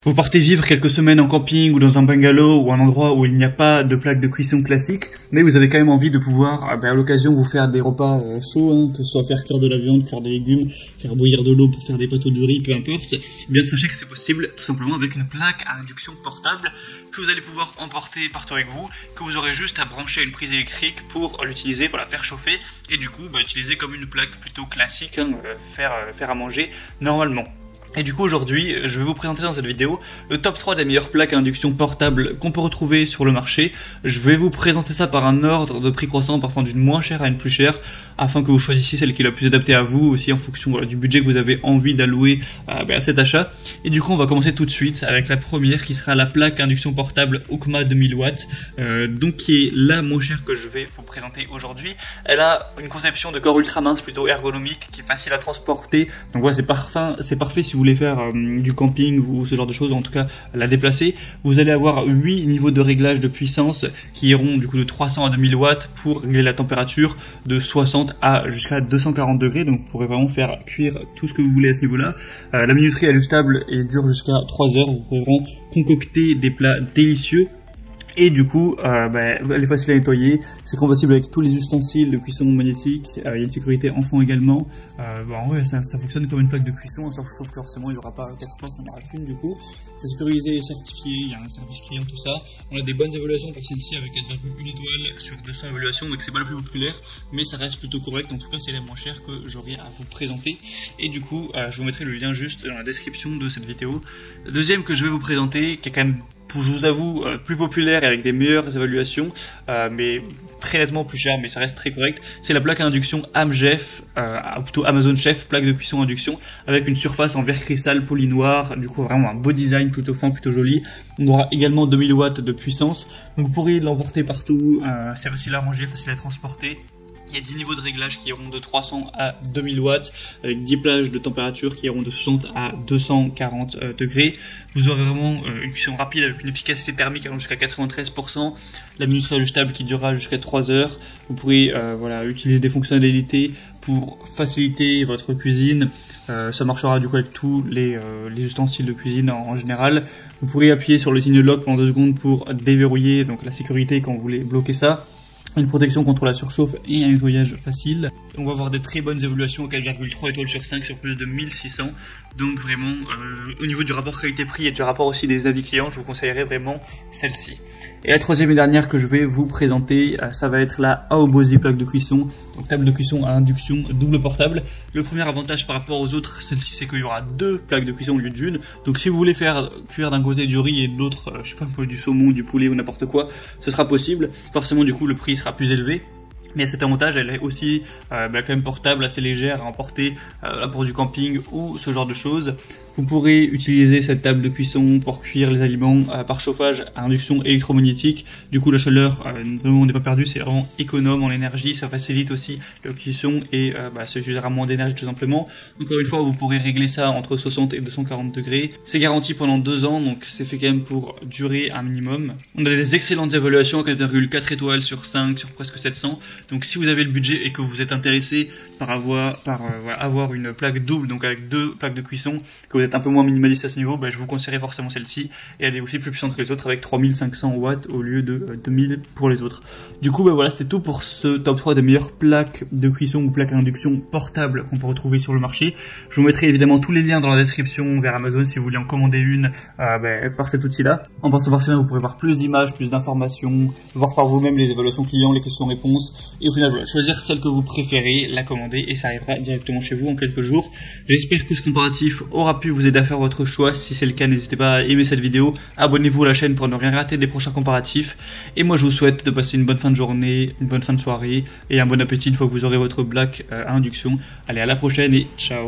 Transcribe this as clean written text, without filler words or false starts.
Vous partez vivre quelques semaines en camping ou dans un bungalow ou un endroit où il n'y a pas de plaque de cuisson classique, mais vous avez quand même envie de pouvoir, à l'occasion, vous faire des repas chauds, que ce soit faire cuire de la viande, faire des légumes, faire bouillir de l'eau pour faire des pâteaux de riz, peu importe. Eh bien, sachez que c'est possible tout simplement avec une plaque à induction portable que vous allez pouvoir emporter partout avec vous, que vous aurez juste à brancher à une prise électrique pour l'utiliser, pour la faire chauffer, et du coup, utiliser comme une plaque plutôt classique, faire à manger normalement. Et du coup aujourd'hui, je vais vous présenter dans cette vidéo le top 3 des meilleures plaques à induction portable qu'on peut retrouver sur le marché. Je vais vous présenter ça par un ordre de prix croissant, partant d'une moins chère à une plus chère, afin que vous choisissiez celle qui est la plus adaptée à vous, aussi en fonction du budget que vous avez envie d'allouer à cet achat. Et du coup on va commencer tout de suite avec la première qui sera la plaque à induction portable Okma 2000 watts, donc qui est la moins chère que je vais vous présenter aujourd'hui. Elle a une conception de corps ultra mince, plutôt ergonomique, qui est facile à transporter. Donc voilà, c'est parfait si vous voulez faire du camping ou ce genre de choses, en tout cas la déplacer. Vous allez avoir 8 niveaux de réglage de puissance qui iront du coup de 300 à 2000 watts pour régler la température de 60 à jusqu'à 240 degrés, donc vous pourrez vraiment faire cuire tout ce que vous voulez à ce niveau-là. La minuterie est ajustable et dure jusqu'à 3 heures, vous pourrez vraiment concocter des plats délicieux. Et du coup, elle est facile à nettoyer, c'est compatible avec tous les ustensiles de cuisson magnétique, il y a une sécurité enfant également. En vrai, ça fonctionne comme une plaque de cuisson, sauf que forcément il n'y aura pas 4 plaques, il n'y en aura qu'une du coup. C'est sécurisé et certifié, il y a un service client, tout ça. On a des bonnes évaluations pour celle-ci avec 4,1 étoiles sur 200 évaluations, donc c'est pas le plus populaire, mais ça reste plutôt correct. En tout cas, c'est la moins chère que j'aurai à vous présenter. Et du coup, je vous mettrai le lien juste dans la description de cette vidéo. La deuxième que je vais vous présenter, qui est quand même, je vous avoue, plus populaire et avec des meilleures évaluations, mais très nettement plus cher, mais ça reste très correct. C'est la plaque à induction AMGEF, plutôt Amazon Chef, plaque de cuisson induction, avec une surface en verre cristal poli noir, du coup vraiment un beau design, plutôt fin, plutôt joli. On aura également 2000 watts de puissance, donc vous pourrez l'emporter partout, c'est facile à ranger, facile à transporter. Il y a 10 niveaux de réglage qui iront de 300 à 2000 watts, avec 10 plages de température qui iront de 60 à 240 degrés. Vous aurez vraiment une cuisson rapide avec une efficacité thermique allant jusqu'à 93%, la minuterie ajustable qui durera jusqu'à 3 heures. Vous pourrez utiliser des fonctionnalités pour faciliter votre cuisine. Ça marchera du coup avec tous les ustensiles de cuisine en général. Vous pourrez appuyer sur le signe lock pendant 2 secondes pour déverrouiller donc la sécurité quand vous voulez bloquer ça. Une protection contre la surchauffe et un nettoyage facile. On va avoir des très bonnes évaluations, 4,3 étoiles sur 5 sur plus de 1600. Donc vraiment, au niveau du rapport qualité-prix et du rapport aussi des avis clients, je vous conseillerais vraiment celle-ci. Et la troisième et dernière que je vais vous présenter, ça va être la Aobozy plaque de cuisson. Donc table de cuisson à induction double portable. Le premier avantage par rapport aux autres, celle-ci, c'est qu'il y aura 2 plaques de cuisson au lieu d'une. Donc si vous voulez faire cuire d'un côté du riz et de l'autre, je sais pas, du saumon, du poulet ou n'importe quoi, ce sera possible. Forcément du coup le prix sera plus élevé. Mais cet avantage, elle est aussi quand même portable, assez légère à emporter pour du camping ou ce genre de choses. Vous pourrez utiliser cette table de cuisson pour cuire les aliments par chauffage à induction électromagnétique. Du coup, la chaleur vraiment n'est pas perdue, c'est vraiment économe en énergie. Ça facilite aussi la cuisson et ça utilisera moins d'énergie tout simplement. Encore une fois, vous pourrez régler ça entre 60 et 240 degrés. C'est garanti pendant 2 ans, donc c'est fait quand même pour durer un minimum. On a des excellentes évaluations, 4,4 étoiles sur 5, sur presque 700. Donc si vous avez le budget et que vous êtes intéressé par avoir une plaque double, donc avec 2 plaques de cuisson, que vous êtes un peu moins minimaliste à ce niveau, je vous conseillerais forcément celle-ci. Et elle est aussi plus puissante que les autres avec 3500 watts au lieu de 2000 pour les autres. Du coup, voilà, c'était tout pour ce top 3 des meilleures plaques de cuisson ou plaques à induction portables qu'on peut retrouver sur le marché. Je vous mettrai évidemment tous les liens dans la description vers Amazon si vous voulez en commander une par cet outil-là. En passant par cela, vous pourrez voir plus d'images, plus d'informations, voir par vous-même les évaluations clients, les questions-réponses. Et au final, voilà, choisir celle que vous préférez, la commander et ça arrivera directement chez vous en quelques jours. J'espère que ce comparatif aura pu vous aider à faire votre choix. Si c'est le cas, n'hésitez pas à aimer cette vidéo, abonnez-vous à la chaîne pour ne rien rater des prochains comparatifs. Et moi, je vous souhaite de passer une bonne fin de journée, une bonne fin de soirée et un bon appétit une fois que vous aurez votre plaque à induction. Allez, à la prochaine et ciao!